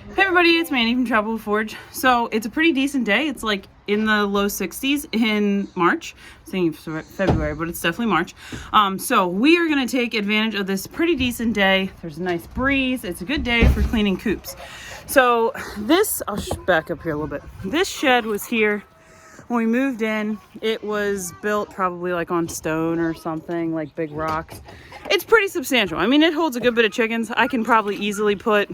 Hey everybody, it's Manny from Travel Forge. So it's a pretty decent day. It's like in the low 60s in March. I'm saying February, but it's definitely March. So we are going to take advantage of this pretty decent day. There's a nice breeze. It's a good day for cleaning coops. So this, I'll back up here a little bit. This shed was here when we moved in. It was built probably like on stone or something, like big rocks. It's pretty substantial. I mean, it holds a good bit of chickens. I can probably easily put,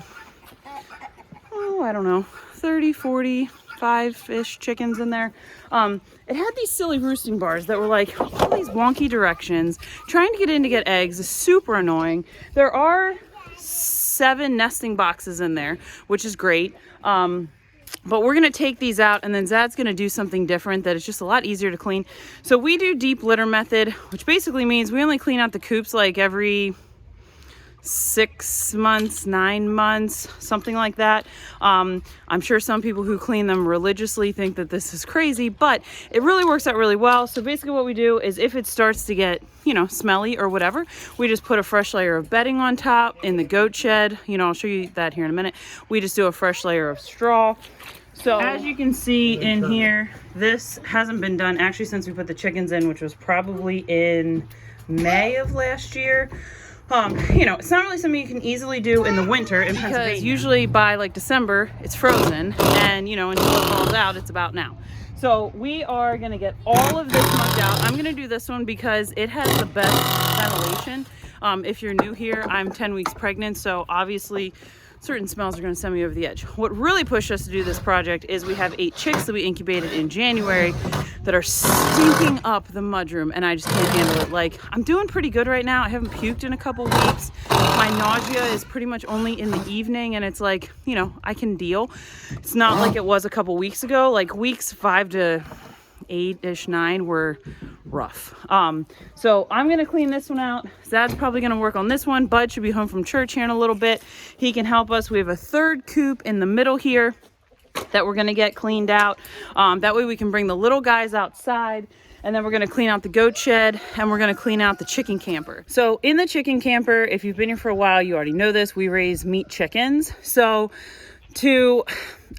I don't know, 30, 45-ish chickens in there. It had these silly roosting bars that were like all these wonky directions. Trying to get in to get eggs is super annoying. There are 7 nesting boxes in there, which is great. But we're gonna take these out, and then Zad's gonna do something different that is just a lot easier to clean. So we do deep litter method, which basically means we only clean out the coops like every 6 months, 9 months, something like that. I'm sure some people who clean them religiously think that this is crazy, but it really works out really well. So basically what we do is if it starts to get, smelly or whatever, we just put a fresh layer of bedding on top. In the goat shed, I'll show you that here in a minute. We just do a fresh layer of straw. So as you can see in here, this hasn't been done actually since we put the chickens in, which was probably in May of last year. It's not really something you can easily do in the winter in Pennsylvania. Because usually by like December, it's frozen, and until it falls out, it's about now. So we are gonna get all of this mucked out. I'm gonna do this one because it has the best ventilation. If you're new here, I'm 10 weeks pregnant, so obviously certain smells are going to send me over the edge. What really pushed us to do this project is we have 8 chicks that we incubated in January that are stinking up the mudroom, and I just can't handle it. Like, I'm doing pretty good right now. I haven't puked in a couple weeks. My nausea is pretty much only in the evening, and it's like, I can deal. It's not like it was a couple weeks ago. Like weeks 5 to 8-ish, 9 were rough. So I'm gonna clean this one out. Zad's probably gonna work on this one. Bud should be home from church here in a little bit. He can help us. We have a 3rd coop in the middle here that we're gonna get cleaned out. That way we can bring the little guys outside, and then we're gonna clean out the goat shed, and we're gonna clean out the chicken camper. So in the chicken camper, if you've been here for a while, you already know this, we raise meat chickens. So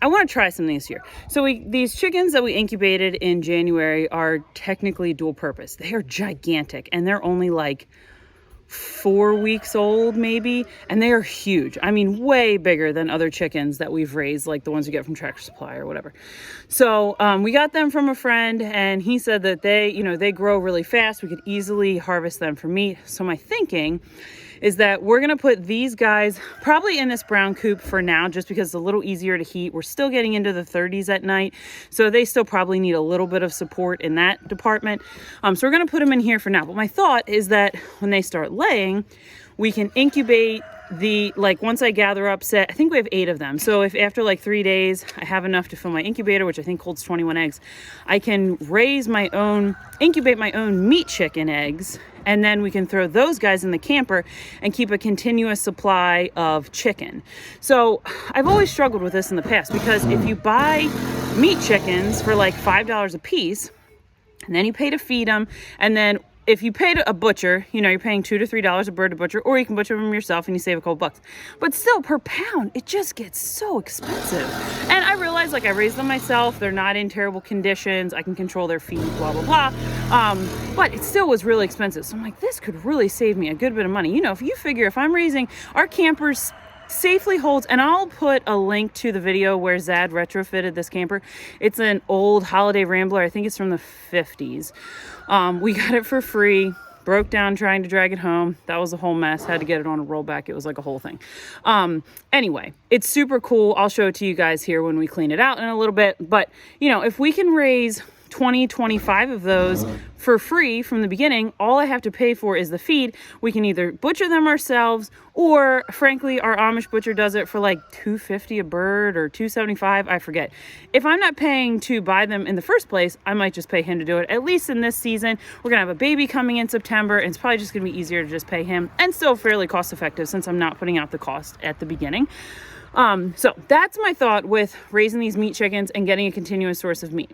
I want to try something this year. So these chickens that we incubated in January are technically dual purpose. They are gigantic, and they're only like 4 weeks old maybe, and they are huge. I mean, way bigger than other chickens that we've raised, like the ones you get from Tractor Supply or whatever. So we got them from a friend, and he said that they grow really fast. We could easily harvest them for meat. So my thinking is that we're gonna put these guys probably in this brown coop for now, just because it's a little easier to heat. We're still getting into the 30s at night, so they still probably need a little bit of support in that department. So we're gonna put them in here for now. But my thought is that when they start laying, we can incubate once I gather up, I think we have 8 of them. So if after like 3 days, I have enough to fill my incubator, which I think holds 21 eggs, I can incubate my own meat chicken eggs, and then we can throw those guys in the camper and keep a continuous supply of chicken. So I've always struggled with this in the past, because if you buy meat chickens for like $5 a piece, and then you pay to feed them, and then if you pay to a butcher, you're paying $2 to $3 a bird to butcher, or you can butcher them yourself and you save a couple bucks. But still, per pound, it just gets so expensive. And I realize, I raised them myself. They're not in terrible conditions. I can control their feed, blah, blah, blah. But it still was really expensive. So I'm like, this could really save me a good bit of money. If you figure, if I'm raising our campers safely holds, and I'll put a link to the video where Zad retrofitted this camper. It's an old Holiday Rambler. I think it's from the 50s. We got it for free. Broke down trying to drag it home. That was a whole mess. Had to get it on a rollback. It was like a whole thing. Anyway, it's super cool. I'll show it to you guys here when we clean it out in a little bit. But, if we can raise 20, 25 of those for free from the beginning, all I have to pay for is the feed. We can either butcher them ourselves, or frankly, our Amish butcher does it for like $2.50 a bird or $2.75. I forget. If I'm not paying to buy them in the first place, I might just pay him to do it. At least in this season, we're gonna have a baby coming in September, and it's probably just gonna be easier to just pay him, and still fairly cost effective since I'm not putting out the cost at the beginning. So that's my thought with raising these meat chickens and getting a continuous source of meat.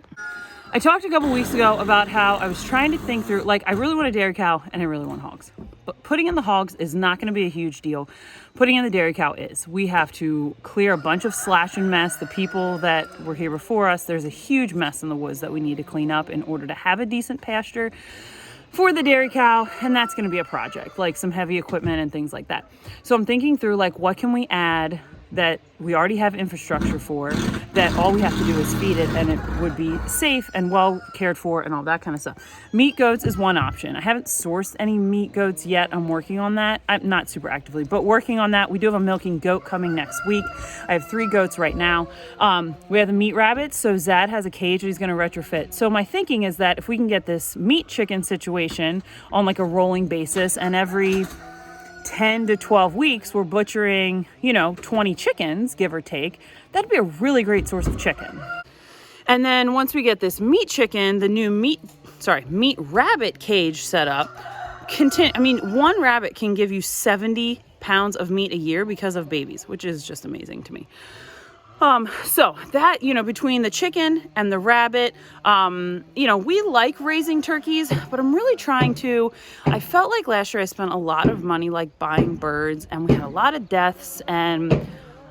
I talked a couple weeks ago about how I was trying to think through, like, I really want a dairy cow and I really want hogs. But putting in the hogs is not going to be a huge deal. Putting in the dairy cow is. We have to clear a bunch of slash and mess. The people that were here before us, there's a huge mess in the woods that we need to clean up in order to have a decent pasture for the dairy cow, and that's going to be a project, like some heavy equipment and things like that. So I'm thinking through, like, what can we add that we already have infrastructure for, that all we have to do is feed it and it would be safe and well cared for and all that kind of stuff. Meat goats is one option. I haven't sourced any meat goats yet. I'm working on that. I'm not super actively, but working on that. We do have a milking goat coming next week. I have 3 goats right now. We have the meat rabbits. So Zad has a cage that he's going to retrofit. So my thinking is that if we can get this meat chicken situation on like a rolling basis, and every 10 to 12 weeks we're butchering, 20 chickens, give or take, that'd be a really great source of chicken. And then once we get this meat chicken, the new meat rabbit cage set up, one rabbit can give you 70 pounds of meat a year because of babies, which is just amazing to me. So that, between the chicken and the rabbit, we like raising turkeys, but I'm really I felt like last year I spent a lot of money like buying birds, and we had a lot of deaths, and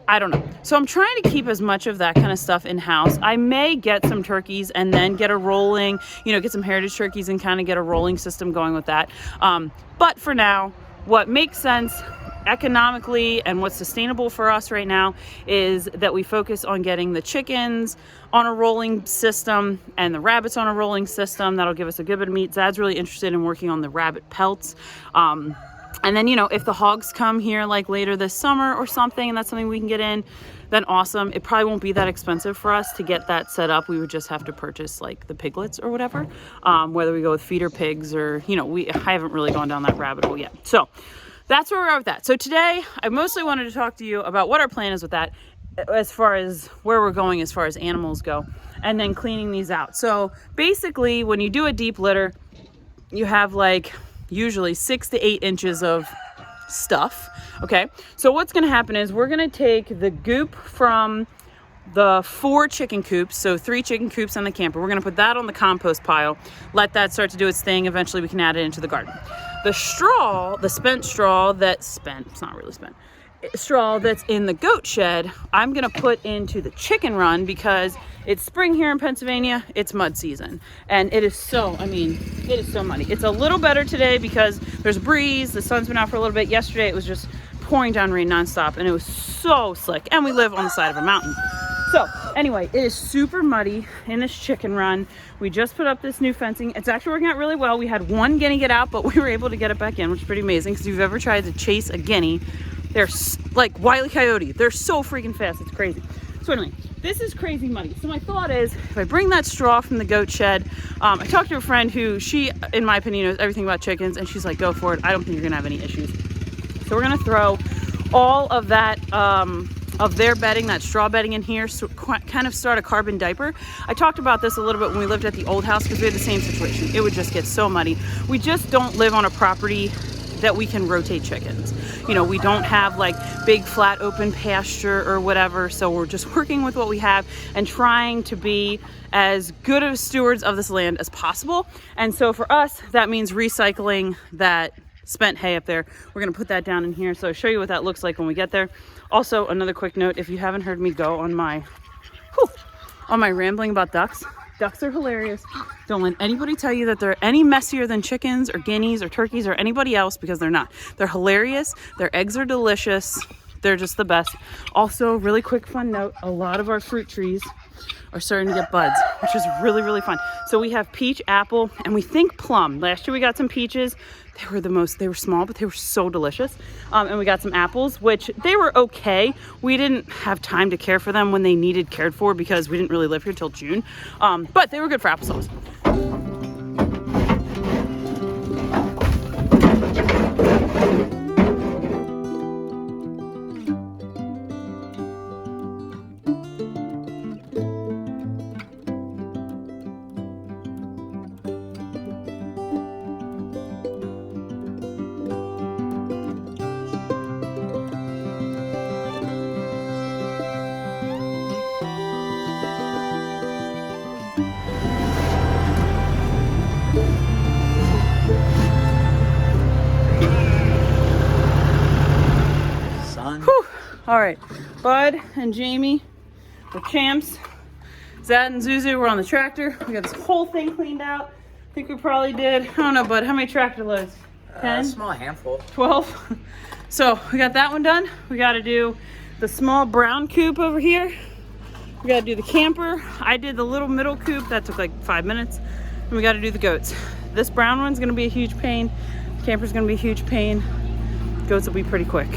I don't know. So I'm trying to keep as much of that kind of stuff in house. I may get some turkeys and then get a rolling, get some heritage turkeys and kind of get a rolling system going with that. But for now, what makes sense economically and what's sustainable for us right now is that we focus on getting the chickens on a rolling system and the rabbits on a rolling system. That'll give us a good bit of meat. Zad's really interested in working on the rabbit pelts. And then, if the hogs come here like later this summer or something, and that's something we can get in, then awesome. It probably won't be that expensive for us to get that set up. We would just have to purchase like the piglets or whatever, whether we go with feeder pigs or, I haven't really gone down that rabbit hole yet. So that's where we are with that. So today, I mostly wanted to talk to you about what our plan is with that, as far as where we're going as far as animals go, and then cleaning these out. So basically, when you do a deep litter, you have like usually 6 to 8 inches of stuff. Okay, so what's going to happen is we're going to take the goop from the 4 chicken coops, so 3 chicken coops on the camper. We're going to put that on the compost pile, let that start to do its thing. Eventually we can add it into the garden. The straw, the spent straw it's not really spent, straw that's in the goat shed, I'm going to put into the chicken run because it's spring here in Pennsylvania. It's mud season, and it is so muddy. It's a little better today because there's a breeze. The sun's been out for a little bit. Yesterday it was just pouring down rain nonstop, and it was so slick, and we live on the side of a mountain. So anyway, it is super muddy in this chicken run. We just put up this new fencing. It's actually working out really well. We had one guinea get out, but we were able to get it back in, which is pretty amazing, because if you've ever tried to chase a guinea, they're like Wile E. Coyote. They're so freaking fast. It's crazy. So anyway, this is crazy muddy. So my thought is, if I bring that straw from the goat shed, I talked to a friend who, she, in my opinion, knows everything about chickens, and she's like, go for it. I don't think you're gonna have any issues. So we're gonna throw all of that, of their bedding, that straw bedding in here, so kind of start a carbon diaper. I talked about this a little bit when we lived at the old house, because we had the same situation. It would just get so muddy. We just don't live on a property that we can rotate chickens. We don't have like big flat open pasture or whatever, so we're just working with what we have and trying to be as good of stewards of this land as possible. And so for us, that means recycling that spent hay up there. We're gonna put that down in here, so I'll show you what that looks like when we get there. Also, another quick note, if you haven't heard me go on my rambling about ducks are hilarious. Don't let anybody tell you that they're any messier than chickens or guineas or turkeys or anybody else, because they're not. They're hilarious. Their eggs are delicious. They're just the best. Also, really quick fun note, a lot of our fruit trees are starting to get buds, which is really, really fun. So we have peach, apple, and we think plum. Last year we got some peaches. They were small, but they were so delicious. And we got some apples, which they were okay. We didn't have time to care for them when they needed cared for because we didn't really live here till June. But they were good for applesauce. All right, Bud and Jamie were champs. Zad and Zuzu were on the tractor. We got this whole thing cleaned out. I think we probably did, I don't know, Bud, how many tractor loads? 10? A small handful. 12? So we got that one done. We got to do the small brown coop over here. We got to do the camper. I did the little middle coop. That took like 5 minutes. And we got to do the goats. This brown one's going to be a huge pain. The camper's going to be a huge pain. Goats will be pretty quick.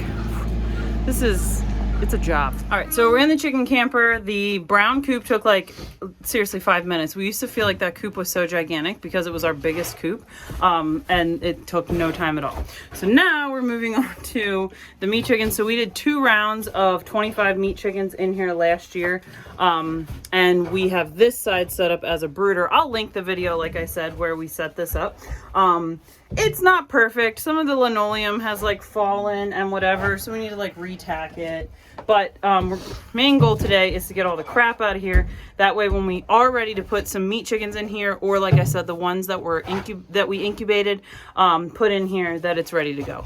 It's a job. All right, so we're in the chicken camper. The brown coop took like, seriously, 5 minutes. We used to feel like that coop was so gigantic because it was our biggest coop, and it took no time at all. So now we're moving on to the meat chickens. So we did 2 rounds of 25 meat chickens in here last year, and we have this side set up as a brooder. I'll link the video, like I said, where we set this up. It's not perfect. Some of the linoleum has like fallen and whatever, so we need to like re-tack it. But main goal today is to get all the crap out of here. That way when we are ready to put some meat chickens in here, or like I said, the ones that we incubated, put in here, that it's ready to go.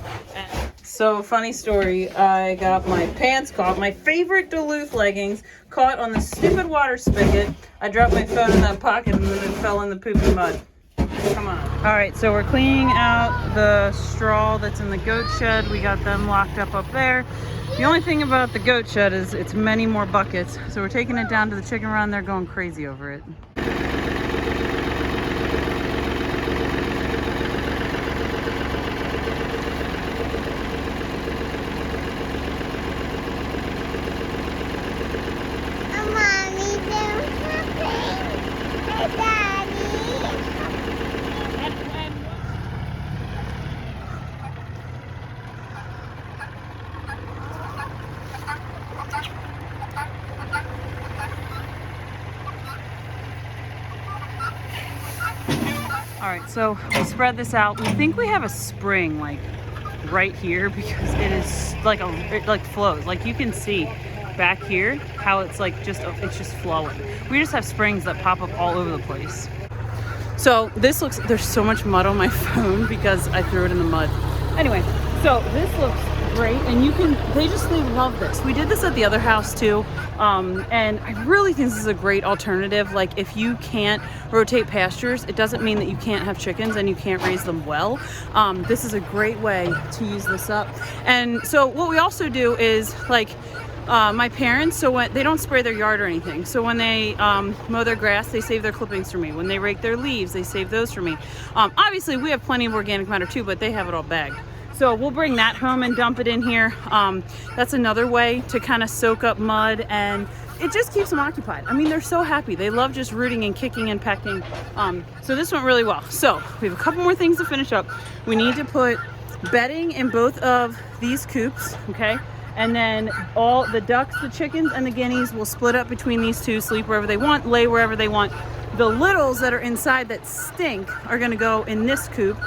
So funny story, I got my pants caught, my favorite Duluth leggings, caught on the stupid water spigot. I dropped my phone in that pocket and then it fell in the poopy mud. Come on. All right, so we're cleaning out the straw that's in the goat shed. We got them locked up there. The only thing about the goat shed is it's many more buckets. So we're taking it down to the chicken run. They're going crazy over it. All right, so we spread this out. We think we have a spring like right here because it is like it like flows. Like you can see back here how it's like it's just flowing. We just have springs that pop up all over the place. So this looks, there's so much mud on my phone because I threw it in the mud. Anyway, so this looks great, and they love this. We did this at the other house too, and I really think this is a great alternative. Like if you can't rotate pastures, it doesn't mean that you can't have chickens and you can't raise them well. This is a great way to use this up. And so what we also do is like my parents, so when they don't spray their yard or anything, so when they mow their grass, they save their clippings for me. When they rake their leaves, they save those for me. Obviously we have plenty of organic matter too, but they have it all bagged. So we'll bring that home and dump it in here. That's another way to kind of soak up mud, and it just keeps them occupied. I mean, they're so happy. They love just rooting and kicking and pecking. So this went really well. So we have a couple more things to finish up. We need to put bedding in both of these coops, okay? And then all the ducks, the chickens, and the guineas will split up between these two, sleep wherever they want, lay wherever they want. The littles that are inside that stink are gonna go in this coop.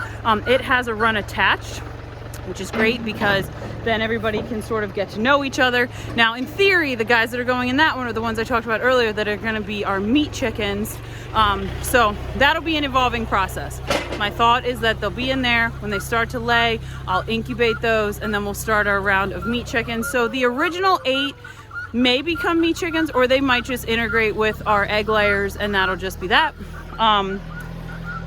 It has a run attached, which is great because then everybody can sort of get to know each other. Now, in theory, the guys that are going in that one are the ones I talked about earlier that are gonna be our meat chickens. So that'll be an evolving process. My thought is that they'll be in there. When they start to lay, I'll incubate those, and then we'll start our round of meat chickens. So the original 8 may become meat chickens, or they might just integrate with our egg layers, and that'll just be that.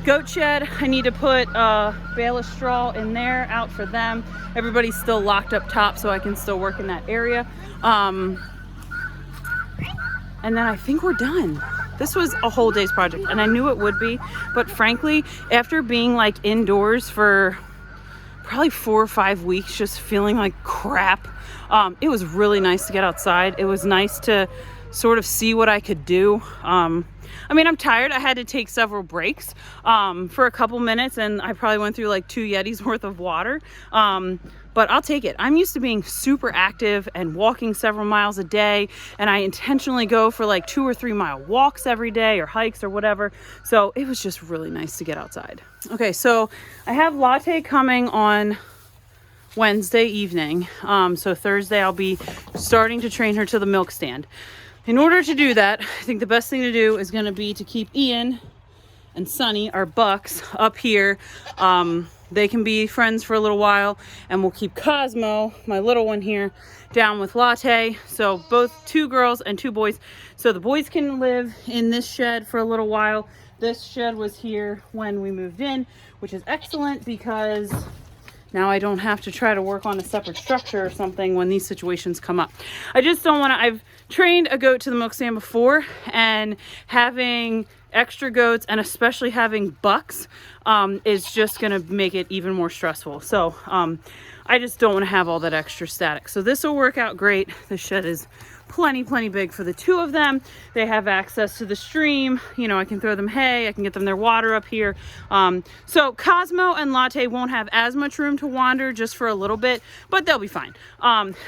Goat shed, I need to put a bale of straw in there out for them. Everybody's still locked up top, so I can still work in that area. And then I think we're done. This was a whole day's project, and I knew it would be, but frankly, after being like indoors for probably 4 or 5 weeks, just feeling like crap, it was really nice to get outside. It was nice to sort of see what I could do. I mean, I'm tired. I had to take several breaks for a couple minutes, and I probably went through like 2 Yetis worth of water. But I'll take it. I'm used to being super active and walking several miles a day, and I intentionally go for like 2 or 3 mile walks every day, or hikes or whatever. So it was just really nice to get outside. Okay, so I have Latte coming on Wednesday evening. So Thursday I'll be starting to train her to the milk stand. In order to do that, I think the best thing to do is going to be to keep Ian and Sunny, our bucks, up here they can be friends for a little while, and we'll keep Cosmo, my little one here, down with Latte. So both 2 girls and 2 boys. So the boys can live in this shed for a little while. This shed was here when we moved in, which is excellent because now I don't have to try to work on a separate structure or something when these situations come up. I just don't want to, I've trained a goat to the milk stand before, and having extra goats and especially having bucks is just going to make it even more stressful. So I just don't want to have all that extra static. So this will work out great. The shed is plenty big for the 2 of them. They have access to the stream. You know, I can throw them hay, I can get them their water up here. So Cosmo and Latte won't have as much room to wander just for a little bit, but they'll be fine.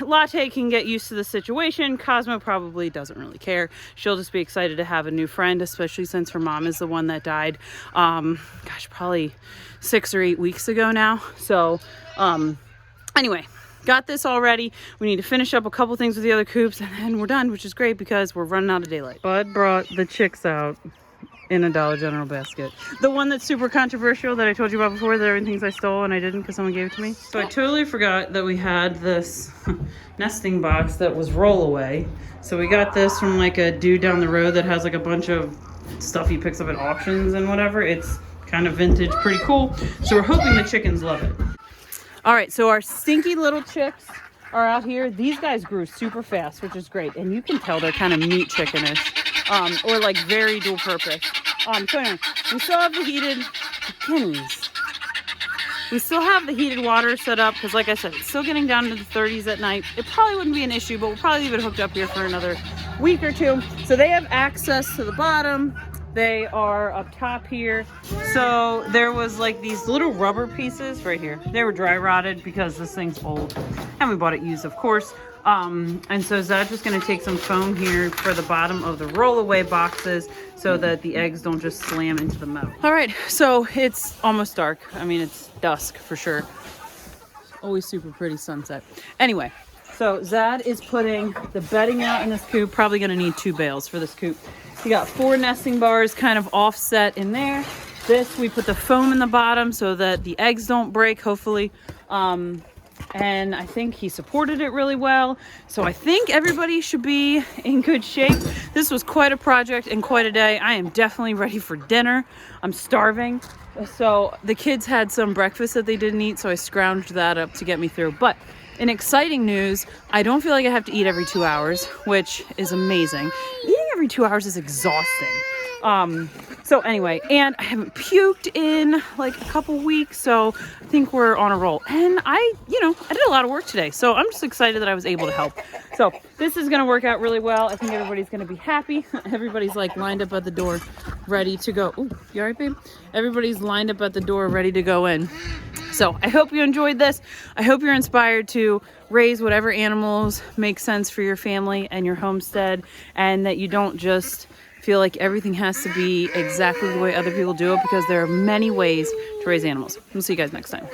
Latte can get used to the situation. Cosmo probably doesn't really care. She'll just be excited to have a new friend, especially since her mom is the one that died, gosh, probably 6 or 8 weeks ago now. So anyway, got this all ready. We need to finish up a couple things with the other coops, and then we're done, which is great because we're running out of daylight. Bud brought the chicks out in a Dollar General basket. The one that's super controversial that I told you about before, that everything thinks I stole and I didn't because someone gave it to me. So I totally forgot that we had this nesting box that was rollaway. So we got this from like a dude down the road that has like a bunch of stuff he picks up at auctions and whatever. It's kind of vintage, pretty cool. So we're hoping the chickens love it. All right, so our stinky little chicks are out here. These guys grew super fast, which is great. And you can tell they're kind of meat chickenish, or like very dual purpose. So anyway, we still have the heated guineas. We still have the heated water set up because, like I said, it's still getting down to the 30s at night. It probably wouldn't be an issue, but we'll probably leave it hooked up here for another week or 2. So they have access to the bottom. They are up top here. So there was like these little rubber pieces right here. They were dry rotted because this thing's old, and we bought it used, of course. And so Zed's just gonna take some foam here for the bottom of the rollaway boxes so that the eggs don't just slam into the metal. All right, so it's almost dark. I mean, it's dusk for sure. Always super pretty sunset. Anyway, so Zed is putting the bedding out in this coop. Probably gonna need 2 bales for this coop. You got 4 nesting bars kind of offset in there. This, we put the foam in the bottom so that the eggs don't break, hopefully. And I think he supported it really well. So I think everybody should be in good shape. This was quite a project and quite a day. I am definitely ready for dinner. I'm starving. So the kids had some breakfast that they didn't eat, so I scrounged that up to get me through. But in exciting news, I don't feel like I have to eat every 2 hours, which is amazing. Eating every 2 hours is exhausting. So anyway, and I haven't puked in like a couple weeks, so I think we're on a roll. And I did a lot of work today, so I'm just excited that I was able to help. So this is gonna work out really well. I think everybody's gonna be happy. Everybody's like lined up at the door, ready to go. Ooh, you all right, babe? Everybody's lined up at the door, ready to go in. So I hope you enjoyed this. I hope you're inspired to raise whatever animals make sense for your family and your homestead, and that you don't just feel like everything has to be exactly the way other people do it, because there are many ways to raise animals. We'll see you guys next time.